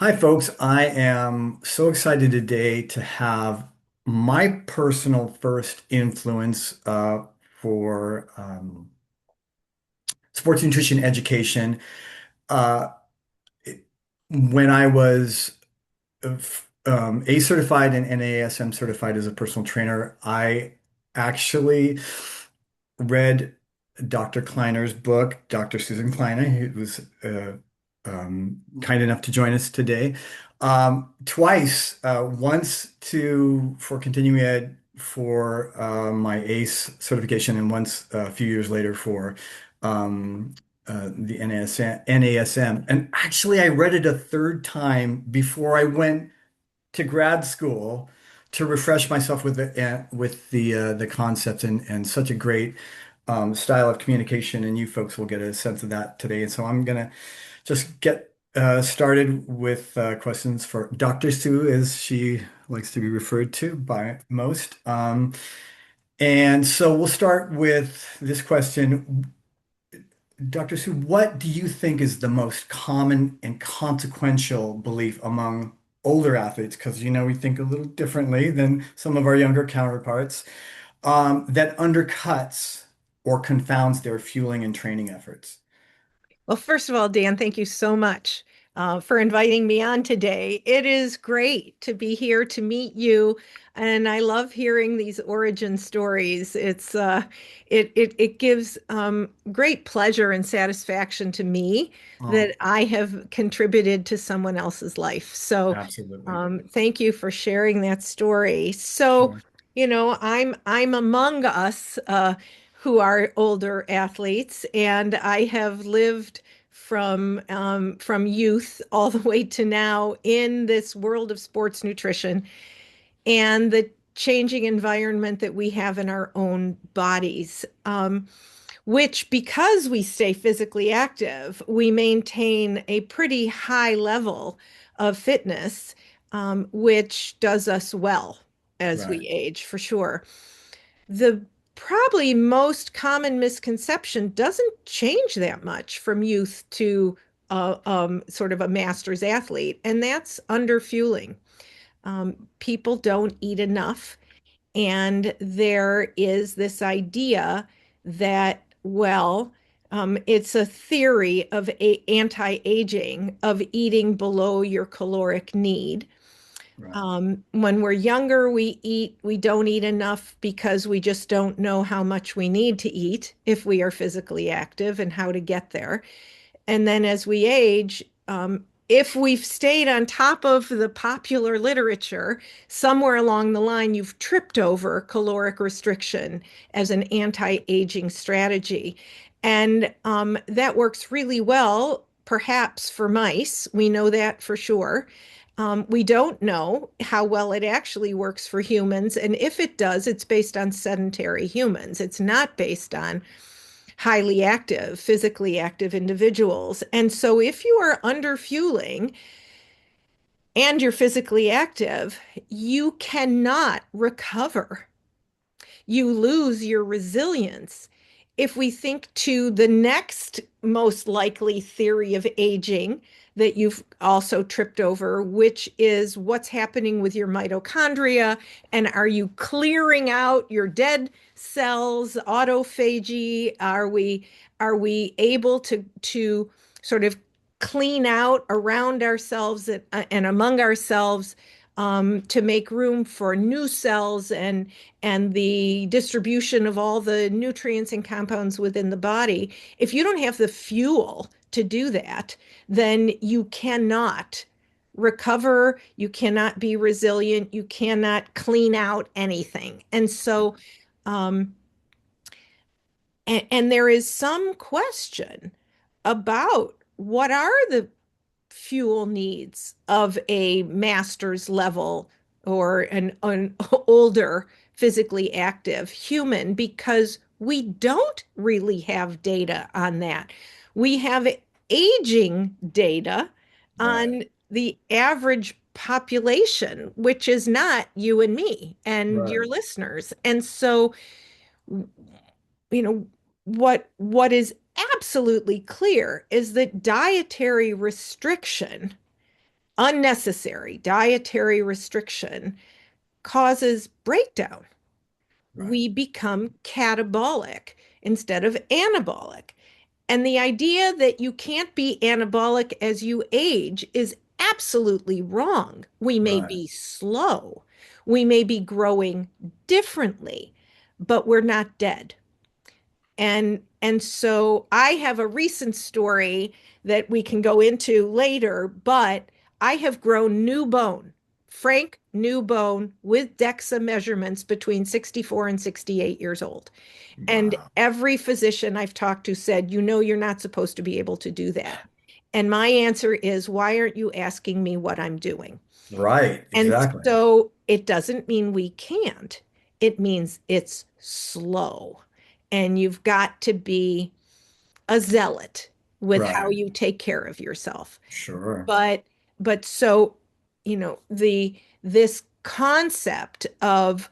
Hi, folks. I am so excited today to have my personal first influence for sports nutrition education. Uh, when I was A certified and NASM certified as a personal trainer, I actually read Dr. Kleiner's book, Dr. Susan Kleiner, who was kind enough to join us today, twice. Once to for continuing ed for my ACE certification, and once a few years later for um, the NASM. And actually, I read it a third time before I went to grad school to refresh myself with the concepts and such a great style of communication, and you folks will get a sense of that today. And so I'm gonna just get started with questions for Dr. Sue, as she likes to be referred to by most. And so we'll start with this question. Dr. Sue, what do you think is the most common and consequential belief among older athletes? Because, we think a little differently than some of our younger counterparts, that undercuts or confounds their fueling and training efforts. Well, first of all, Dan, thank you so much for inviting me on today. It is great to be here to meet you, and I love hearing these origin stories. It gives great pleasure and satisfaction to me Oh, that I have contributed to someone else's life. So, absolutely. thank you for sharing that story. So, Sure. I'm among us. Who are older athletes, and I have lived from youth all the way to now in this world of sports nutrition and the changing environment that we have in our own bodies. Which, because we stay physically active, we maintain a pretty high level of fitness, which does us well as Right. we age, for sure. The probably most common misconception doesn't change that much from youth to sort of a master's athlete, and that's underfueling. People don't eat enough, and there is this idea that, well, it's a theory of anti-aging, of eating below your caloric need. Right. When we're younger, we don't eat enough because we just don't know how much we need to eat if we are physically active and how to get there. And then as we age, if we've stayed on top of the popular literature, somewhere along the line, you've tripped over caloric restriction as an anti-aging strategy. And that works really well, perhaps for mice. We know that for sure. We don't know how well it actually works for humans. And if it does, it's based on sedentary humans. It's not based on highly active, physically active individuals. And so if you are under fueling and you're physically active, you cannot recover. You lose your resilience. If we think to the next most likely theory of aging that you've also tripped over, which is what's happening with your mitochondria, and are you clearing out your dead cells, autophagy? Are we able to sort of clean out around ourselves and among ourselves to make room for new cells and the distribution of all the nutrients and compounds within the body? If you don't have the fuel to do that, then you cannot recover, you cannot be resilient, you cannot clean out anything. And so, um, and there is some question about what are the fuel needs of a master's level or an older physically active human, because we don't really have data on that. We have aging data Right. on the average population, which is not you and me and Right. your listeners. And so, you know, what is absolutely clear is that dietary restriction Unnecessary dietary restriction causes breakdown. Right. We become catabolic instead of anabolic. And the idea that you can't be anabolic as you age is absolutely wrong. We may Right. be slow, we may be growing differently, but we're not dead. And so I have a recent story that we can go into later, but I have grown new bone, frank new bone with DEXA measurements between 64 and 68 years old. And Wow. every physician I've talked to said, you know, you're not supposed to be able to do that. And my answer is, why aren't you asking me what I'm doing? Right. And Exactly. so it doesn't mean we can't. It means it's slow. And you've got to be a zealot with how Right. you take care of yourself. Sure. But so, the this concept of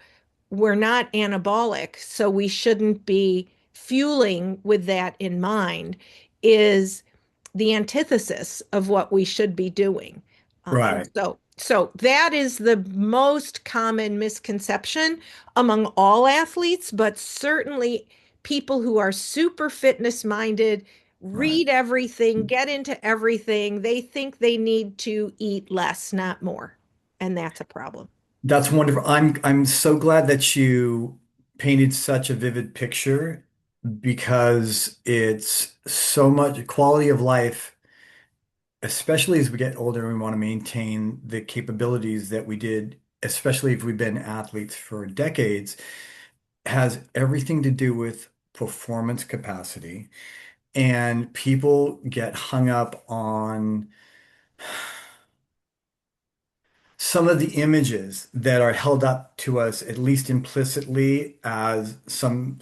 we're not anabolic, so we shouldn't be fueling with that in mind is the antithesis of what we should be doing. And Right. so that is the most common misconception among all athletes, but certainly people who are super fitness minded, Right. read everything, get into everything. They think they need to eat less, not more. And that's a problem. That's wonderful. I'm so glad that you painted such a vivid picture because it's so much quality of life, especially as we get older and we want to maintain the capabilities that we did, especially if we've been athletes for decades, has everything to do with performance capacity. And people get hung up on some of the images that are held up to us, at least implicitly, as some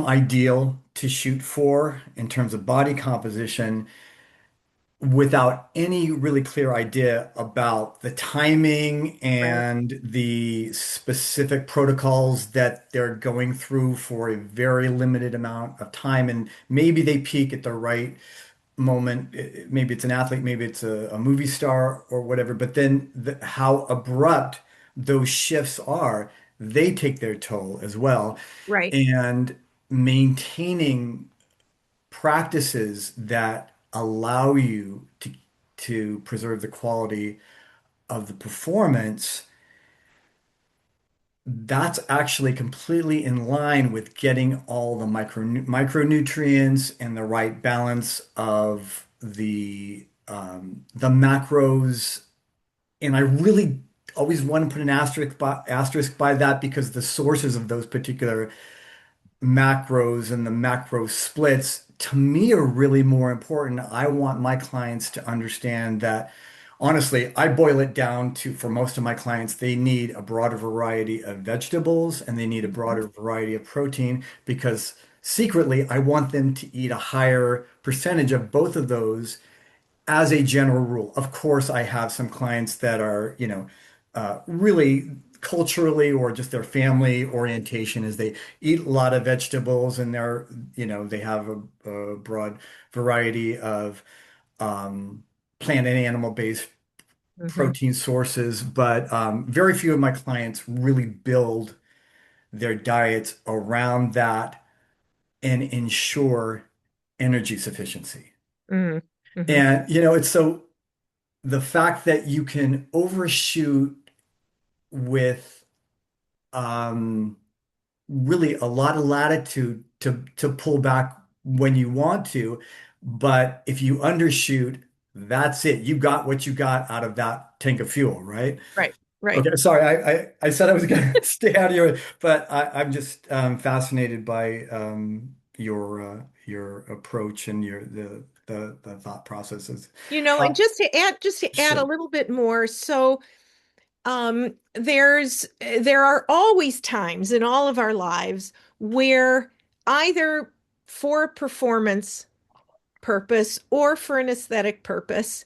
ideal to shoot for in terms of body composition, without any really clear idea about the timing Right. and the specific protocols that they're going through for a very limited amount of time. And maybe they peak at the right moment. Maybe it's an athlete, maybe it's a movie star or whatever, but then how abrupt those shifts are, they take their toll as well. Right. And maintaining practices that allow you to preserve the quality of the performance, that's actually completely in line with getting all the micronutrients and the right balance of the macros. And I really always want to put an asterisk by that because the sources of those particular macros and the macro splits to me are really more important. I want my clients to understand that honestly, I boil it down to for most of my clients, they need a broader variety of vegetables and they need a broader variety of protein because secretly I want them to eat a higher percentage of both of those as a general rule. Of course, I have some clients that are, really culturally or just their family orientation is they eat a lot of vegetables and they have a broad variety of plant and animal-based Hmm. protein sources, but very few of my clients really build their diets around that and ensure energy sufficiency. Mm. Hmm. And, it's so the fact that you can overshoot with um, really a lot of latitude to pull back when you want to, but if you undershoot, that's it. You got what you got out of that tank of fuel, right? Right. Right. Okay, sorry, I said I was going to stay out of here, but I'm just fascinated by your approach and the thought processes. And Uh, just to add a sure. little bit more, so there are always times in all of our lives where either for a performance purpose or for an aesthetic purpose,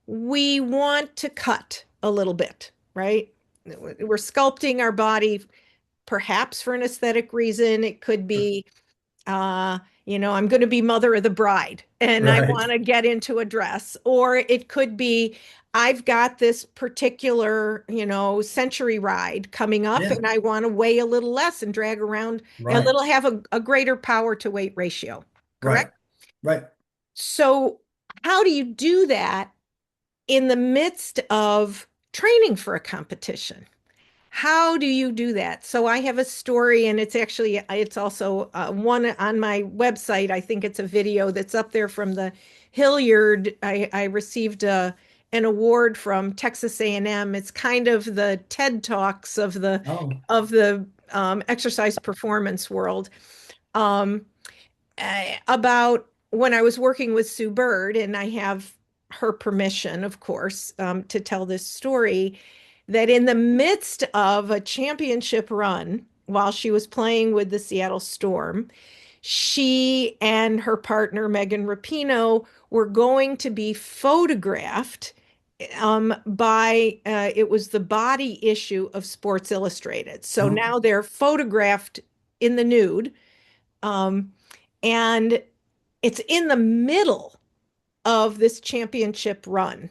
we want to cut a little bit, right? We're sculpting our body perhaps for an aesthetic reason. It could be I'm going to be mother of the bride and I Right. want to get into a dress. Or it could be, I've got this particular, century ride coming up Yeah. and I want to weigh a little less and drag around a Right. little, have a greater power to weight ratio. Right. Correct? Right. So, how do you do that in the midst of training for a competition? How do you do that? So I have a story, and it's also one on my website. I think it's a video that's up there from the Hilliard. I received an award from Texas A&M. It's kind of the TED Talks Oh, of the exercise performance world. Um, about when I was working with Sue Bird, and I have her permission, of course, to tell this story, that in the midst of a championship run, while she was playing with the Seattle Storm, she and her partner, Megan Rapinoe, were going to be photographed it was the body issue of Sports Illustrated. So oh, now they're photographed in the nude. Um, and it's in the middle of this championship run.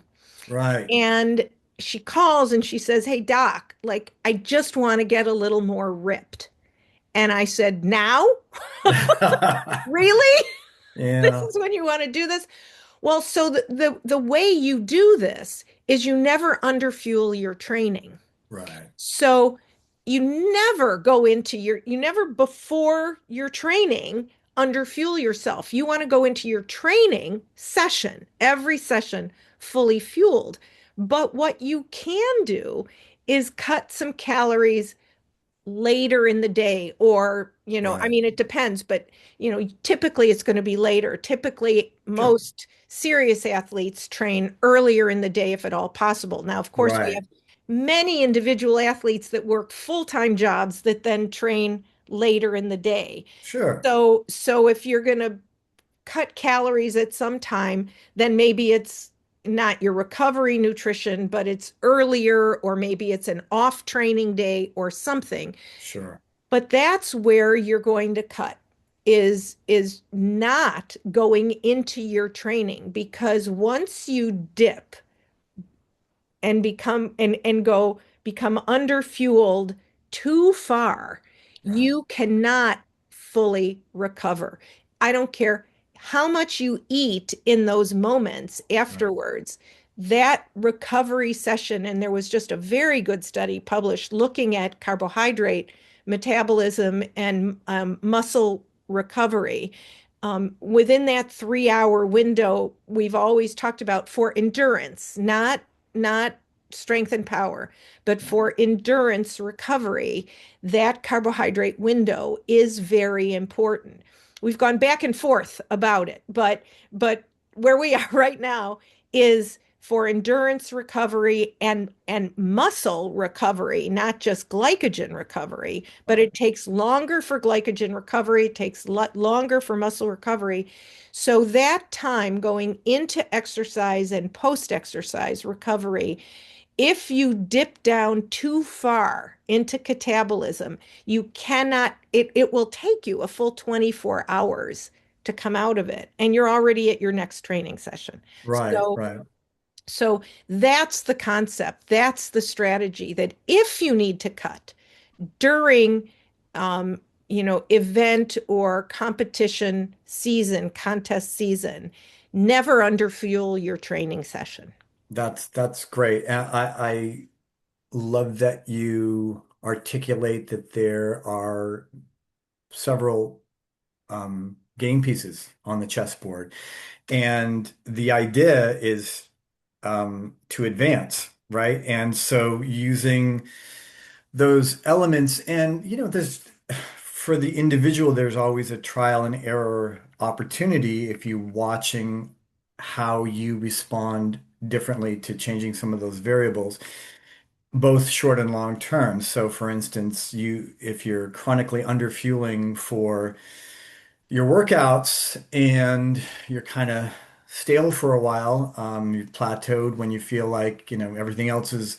right. And she calls and she says, "Hey, Doc, like, I just want to get a little more ripped." And I said, "Now? Really? This Yeah. is when you want to do this?" Well, so the way you do this is you never underfuel your training. Right. So you never before your training underfuel yourself. You want to go into your training session, every session fully fueled. But what you can do is cut some calories later in the day, or I Right. mean, it depends, but typically it's going to be later. Typically Sure. most serious athletes train earlier in the day if at all possible. Now, of course, we Right. have many individual athletes that work full-time jobs that then train later in the day. Sure. So if you're going to cut calories at some time, then maybe it's not your recovery nutrition, but it's earlier, or maybe it's an off training day or something. Sure. But that's where you're going to cut, is not going into your training, because once you dip and become underfueled too far, Right. you cannot fully recover. I don't care how much you eat in those moments Right. afterwards. That recovery session, and there was just a very good study published looking at carbohydrate metabolism and muscle recovery. Within that 3 hour window, we've always talked about for endurance, not strength and power, but for endurance recovery, that carbohydrate window is very important. We've gone back and forth about it, but where we are right now is for endurance recovery and muscle recovery, not just glycogen recovery, but Right. it takes longer for glycogen recovery, it takes longer for muscle recovery. So that time going into exercise and post-exercise recovery, if you dip down too far into catabolism, you cannot, it will take you a full 24 hours to come out of it. And you're already at your next training session. Right. So, Right. so that's the concept. That's the strategy, that if you need to cut during, event or competition season, contest season, never underfuel your training session. That's great. And I love that you articulate that there are several game pieces on the chessboard. And the idea is to advance, right? And so using those elements, and there's for the individual, there's always a trial and error opportunity if you're watching how you respond differently to changing some of those variables, both short and long term. So for instance, if you're chronically underfueling for your workouts and you're kind of stale for a while, you've plateaued when you feel like, everything else is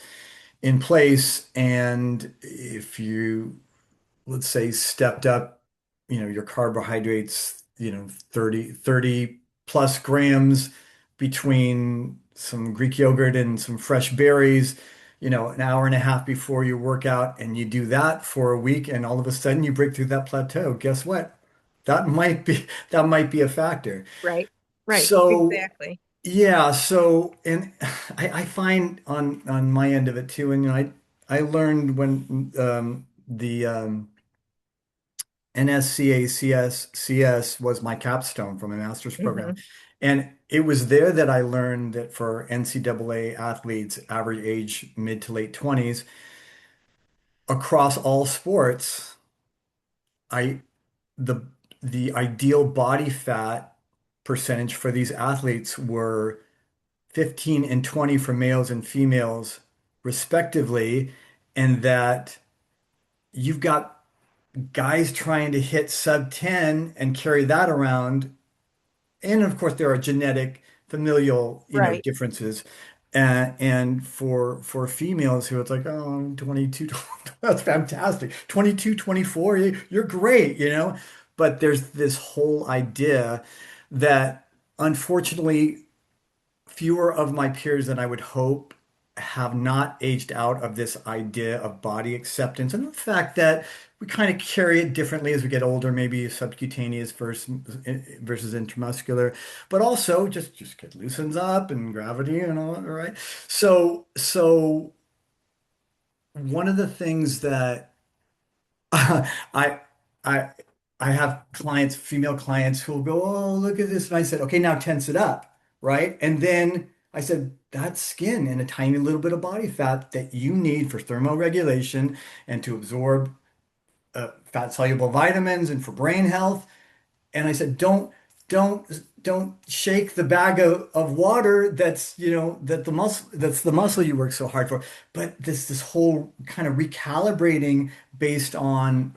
in place. And if you, let's say, stepped up, your carbohydrates 30 plus grams between some Greek yogurt and some fresh berries, an hour and a half before your workout, and you do that for a week, and all of a sudden you break through that plateau. Guess what? That might be a factor. Right. Right. So Exactly. yeah, and I find on my end of it too, and I learned when the NSCACS was my capstone from a master's program. Hmm. And it was there that I learned that for NCAA athletes, average age mid to late 20s, across all sports, I the the ideal body fat percentage for these athletes were 15 and 20 for males and females, respectively, and that you've got guys trying to hit sub 10 and carry that around. And of course, there are genetic, familial, Right. differences. And for females who it's like, oh, I'm 22, that's fantastic. 22, 24, you're great, But there's this whole idea that unfortunately fewer of my peers than I would hope have not aged out of this idea of body acceptance and the fact that we kind of carry it differently as we get older, maybe subcutaneous versus intramuscular, but also just get loosens up and gravity and all, right? So one of the things that I I I have clients, female clients who will go, "Oh, look at this." And I said, "Okay, now tense it up." Right? And then I said, "That's skin and a tiny little bit of body fat that you need for thermoregulation and to absorb fat soluble vitamins and for brain health." And I said, don't don't shake the bag of water that's the muscle you work so hard for. But this whole kind of recalibrating based on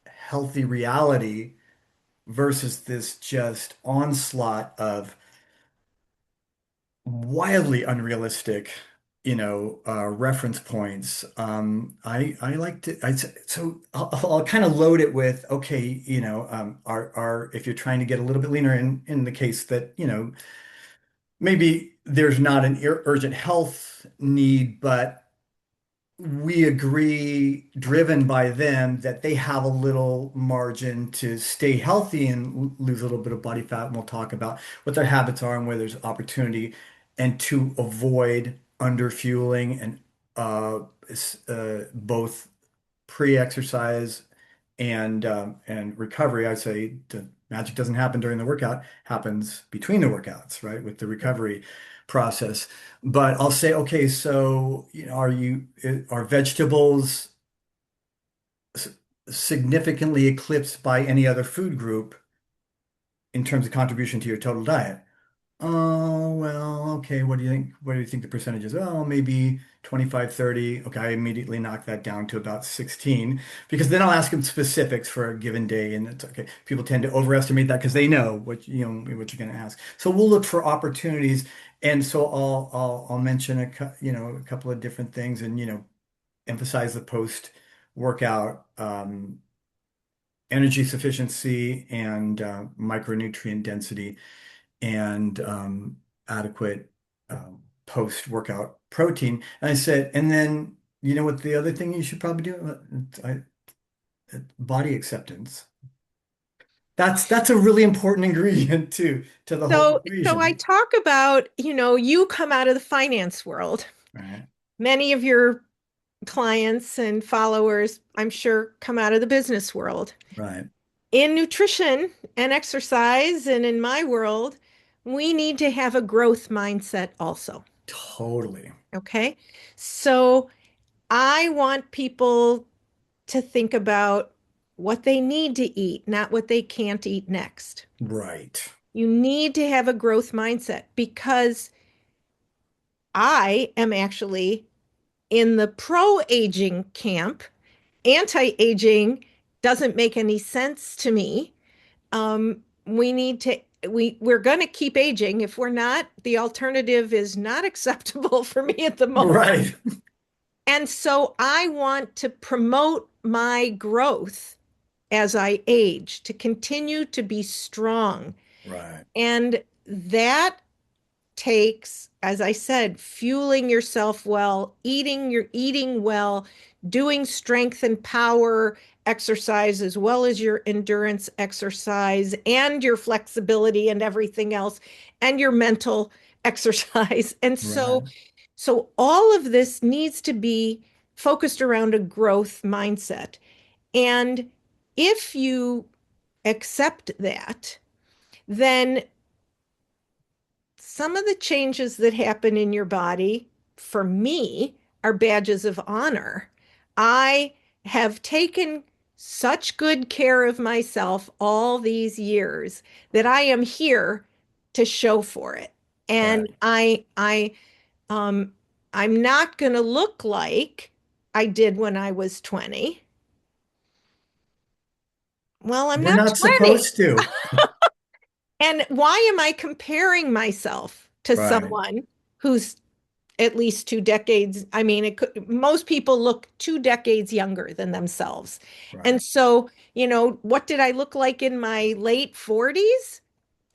healthy reality versus this just onslaught of wildly unrealistic, reference points. I like to, so I'll kind of load it with, okay, if you're trying to get a little bit leaner in the case that, maybe there's not an urgent health need, but we agree, driven by them, that they have a little margin to stay healthy and lose a little bit of body fat. And we'll talk about what their habits are and where there's opportunity, and to avoid underfueling and both pre-exercise and recovery. I'd say the magic doesn't happen during the workout, happens between the workouts, right? With the recovery process. But I'll say, okay, so are vegetables s- significantly eclipsed by any other food group in terms of contribution to your total diet? Oh, well, okay. What do you think? What do you think the percentage is? Oh, maybe 25, 30. Okay, I immediately knock that down to about 16 because then I'll ask them specifics for a given day. And it's okay. People tend to overestimate that because they know what you're going to ask. So we'll look for opportunities. And so I'll mention a couple of different things and, emphasize the post workout, energy sufficiency and micronutrient density and adequate post-workout protein. And I said, and then you know what the other thing you should probably do? Body acceptance. That's a really important ingredient too to the whole So I equation. talk about, you come out of the finance world. Right, Many of your clients and followers, I'm sure, come out of the business world. right. In nutrition and exercise, and in my world, we need to have a growth mindset also. Totally. Okay. So I want people to think about what they need to eat, not what they can't eat next. Right. You need to have a growth mindset because I am actually in the pro-aging camp. Anti-aging doesn't make any sense to me. We need to we're going to keep aging. If we're not, the alternative is not acceptable for me at the moment. Right. And so I want to promote my growth as I age, to continue to be strong. Right. And that takes, as I said, fueling yourself well, you're eating well, doing strength and power exercise as well as your endurance exercise and your flexibility and everything else and your mental exercise. And Right. so all of this needs to be focused around a growth mindset. And if you accept that, then some of the changes that happen in your body, for me, are badges of honor. I have taken such good care of myself all these years that I am here to show for it. Right. And um, I'm not going to look like I did when I was 20. Well, I'm We're not not 20. supposed to. And why am I comparing myself to Right. someone who's at least 2 decades? I mean, most people look 2 decades younger than themselves. And Right. so, what did I look like in my late 40s?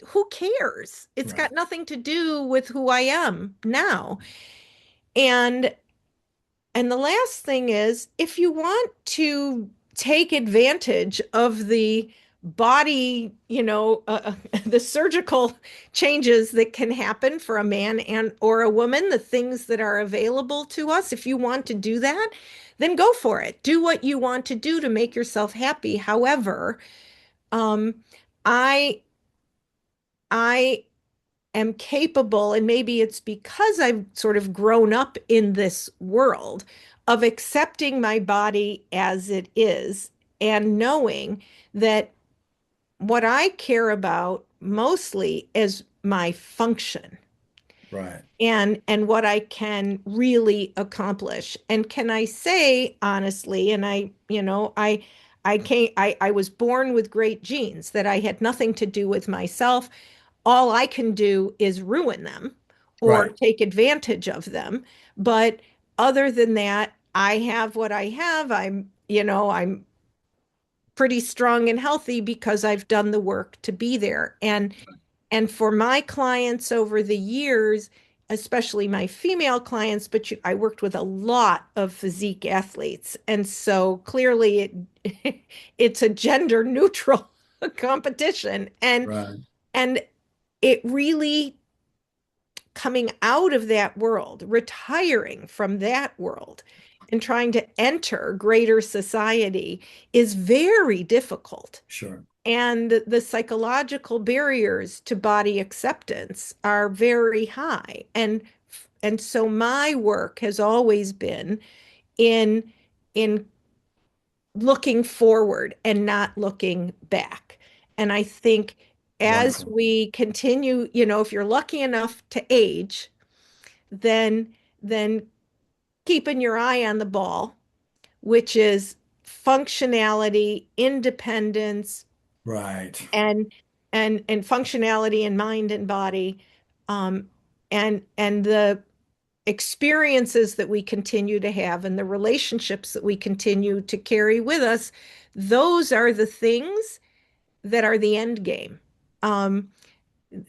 Who cares? It's Right. got nothing to do with who I am now. And And the last thing is, if you want to take advantage of the body, the surgical changes that can happen for a man and or a woman, the things that are available to us, if you want to do that, then go for it. Do what you want to do to make yourself happy. However, um, I I am capable, and maybe it's because I've sort of grown up in this world of accepting my body as it is and knowing that what I care about mostly is my function Right. and what I can really accomplish. And can I say honestly, and I was born with great genes that I had nothing to do with myself. All I can do is ruin them or Right. take advantage of them. But other than that, I have what I have. I'm pretty strong and healthy because I've done the work to be there. And for my clients over the years, especially my female clients, but I worked with a lot of physique athletes. And so clearly it's a gender neutral competition. Right. And it really coming out of that world, retiring from that world, and trying to enter greater society is very difficult. Sure. And the psychological barriers to body acceptance are very high. And so my work has always been in in looking forward and not looking back. And I think as Wonderful. we continue, if you're lucky enough to age, then then keeping your eye on the ball, which is functionality, independence, Right. and and functionality in mind and body, um, and the experiences that we continue to have and the relationships that we continue to carry with us, those are the things that are the end game. Um,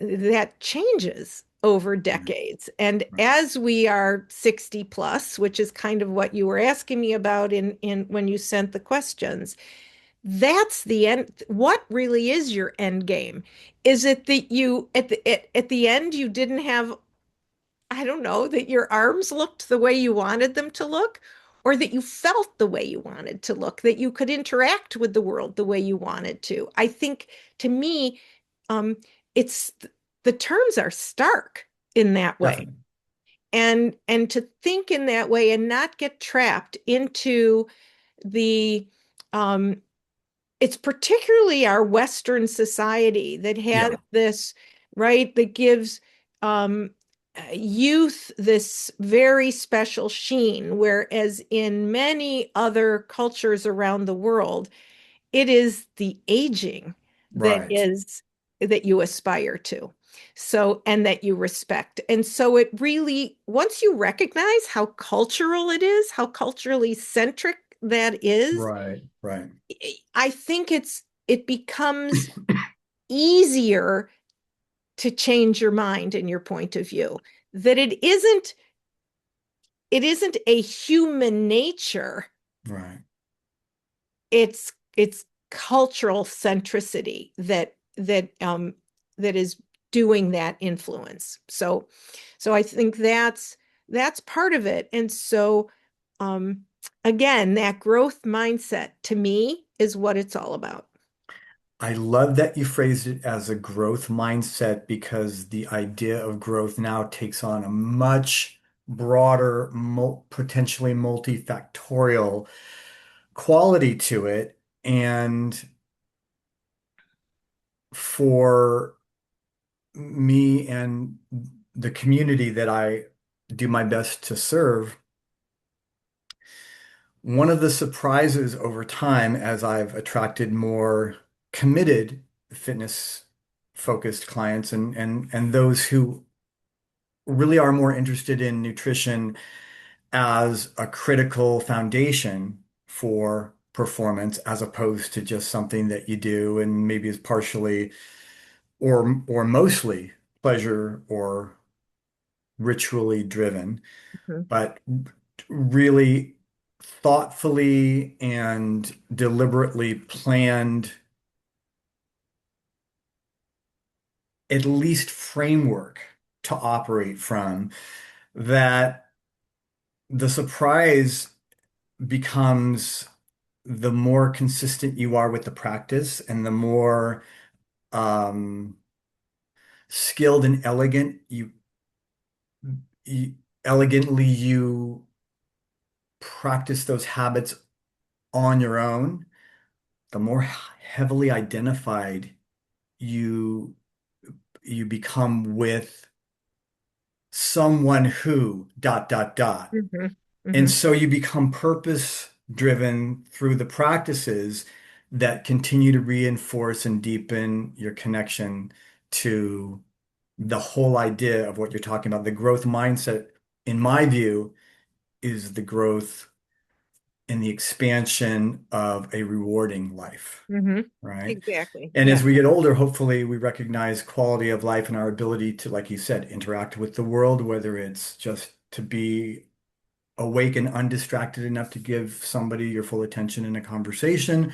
that changes over Right. decades. And Right. as we are 60 plus, which is kind of what you were asking me about in when you sent the questions, that's the end. What really is your end game? Is it that you at the end you didn't have, I don't know, that your arms looked the way you wanted them to look, or that you felt the way you wanted to look, that you could interact with the world the way you wanted to? I think to me, um, it's the terms are stark in that way. Definitely. And to think in that way and not get trapped into the um, it's particularly our Western society that has Yeah. this, right, that gives um, youth this very special sheen, whereas in many other cultures around the world, it is the aging that Right. is that you aspire to. So, and that you respect. And so it really, once you recognize how cultural it is, how culturally centric that is, Right. Right. I think it becomes easier to change your mind and your point of view. That it isn't a human nature, Right. it's cultural centricity that is doing that influence. So I think that's part of it. And so um again, that growth mindset to me is what it's all about. I love that you phrased it as a growth mindset because the idea of growth now takes on a much broader, potentially multifactorial quality to it. And for me and the community that I do my best to serve, one of the surprises over time as I've attracted more committed fitness focused clients and those who really are more interested in nutrition as a critical foundation for performance as opposed to just something that you do and maybe is partially or mostly pleasure or ritually driven, Mhm. but really thoughtfully and deliberately planned at least framework to operate from, that the surprise becomes the more consistent you are with the practice and the more um, skilled and you elegantly you practice those habits on your own, the more heavily identified you you become with someone who dot dot dot. Mhm. And Mhm. so you become purpose driven through the practices that continue to reinforce and deepen your connection to the whole idea of what you're talking about. The growth mindset, in my view, is the growth and the expansion of a rewarding life, Mhm. right? Exactly. And as Yeah. we get older, hopefully we recognize quality of life and our ability to, like you said, interact with the world, whether it's just to be awake and undistracted enough to give somebody your full attention in a conversation,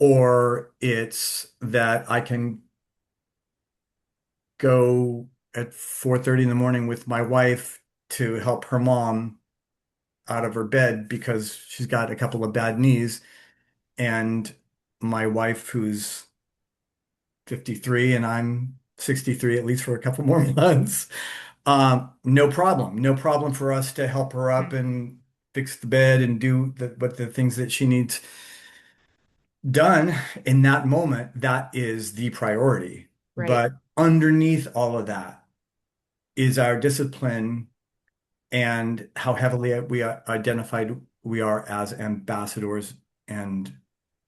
or it's that I can go at 4:30 in the morning with my wife to help her mom out of her bed because she's got a couple of bad knees, and my wife who's 53 and I'm 63 at least for a couple more months. No problem. No problem for us to help her up and fix the bed and do the things that she needs done in that moment. That is the priority. Right. But underneath all of that is our discipline and how heavily we are identified we are as ambassadors and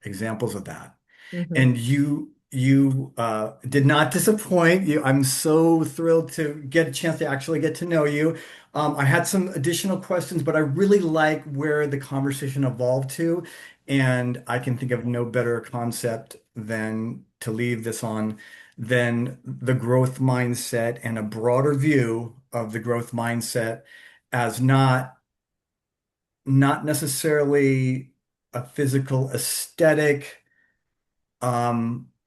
examples of that. Mhm. And you did not disappoint. I'm so thrilled to get a chance to actually get to know you. I had some additional questions, but I really like where the conversation evolved to, and I can think of no better concept than to leave this on than the growth mindset and a broader view of the growth mindset as not necessarily a physical aesthetic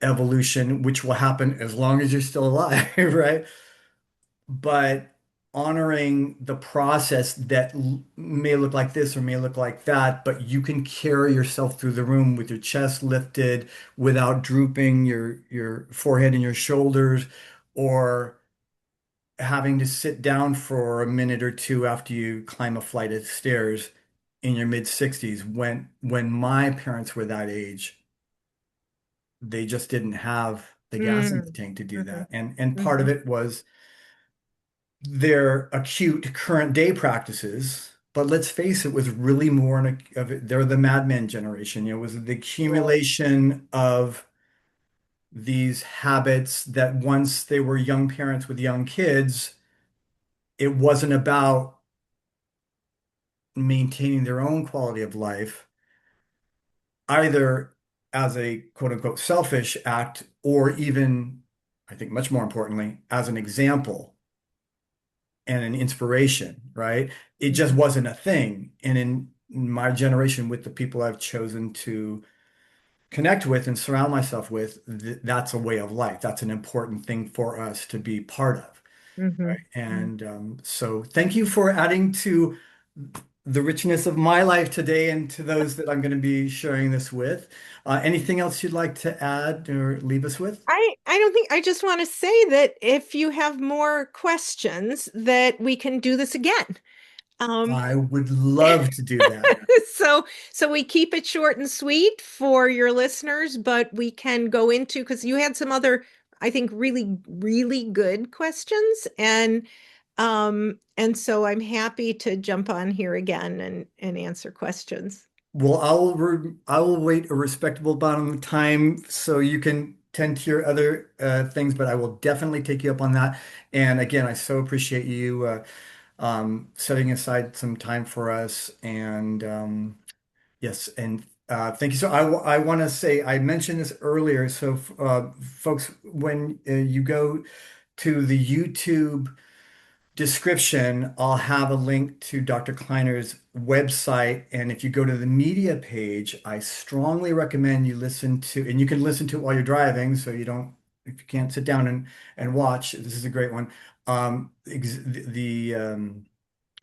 evolution, which will happen as long as you're still alive, right? But honoring the process that may look like this or may look like that, but you can carry yourself through the room with your chest lifted without drooping your forehead and your shoulders, or having to sit down for a minute or two after you climb a flight of stairs in your mid 60s. When my parents were that age, they just didn't have the gas in the Mm. tank to do Mhm. that. And part of Mhm. it was their acute current day practices. But let's face it, was really more of it. They're the Mad Men generation. It was the Right. accumulation of these habits that once they were young parents with young kids, it wasn't about maintaining their own quality of life. either as a quote unquote selfish act or even, I think much more importantly, as an example and an inspiration, right? It just Mhm. wasn't a thing. And in my generation, with the people I've chosen to connect with and surround myself with, that's a way of life. That's an important thing for us to be part of. Right. Mhm. And so thank you for adding to the richness of my life today and to those that I'm going to be sharing this with. Anything else you'd like to add or leave us with? I don't think I just want to say that if you have more questions that we can do this again. Um, I would love to do that. so so we keep it short and sweet for your listeners, but we can go into because you had some other, I think, really good questions, and so I'm happy to jump on here again and answer questions. Well, I will wait a respectable amount of time so you can tend to your other things, but I will definitely take you up on that. And again, I so appreciate you setting aside some time for us. And yes, and thank you. So I want to say I mentioned this earlier. So folks, when you go to the YouTube description, I'll have a link to Dr. Kleiner's website. And if you go to the media page, I strongly recommend you listen to, and you can listen to it while you're driving, so you don't, if you can't sit down and watch, this is a great one. The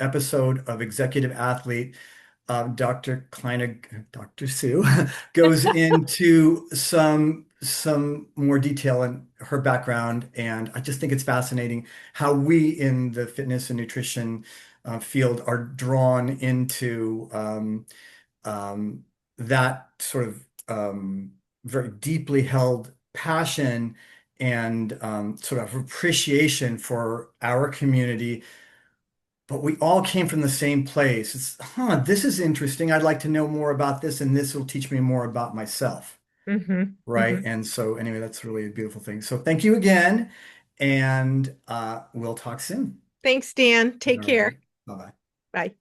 episode of Executive Athlete, Dr. Kleiner, Dr. Sue, goes into some more detail in her background, and I just think it's fascinating how we in the fitness and nutrition field are drawn into that sort of very deeply held passion and sort of appreciation for our community, but we all came from the same place. This is interesting. I'd like to know more about this, and this will teach me more about myself. Hmm. Right. Hmm. And so, anyway, that's really a beautiful thing. So, thank you again, and we'll talk soon. Thanks, Dan. Take All right. care. Bye bye. Bye.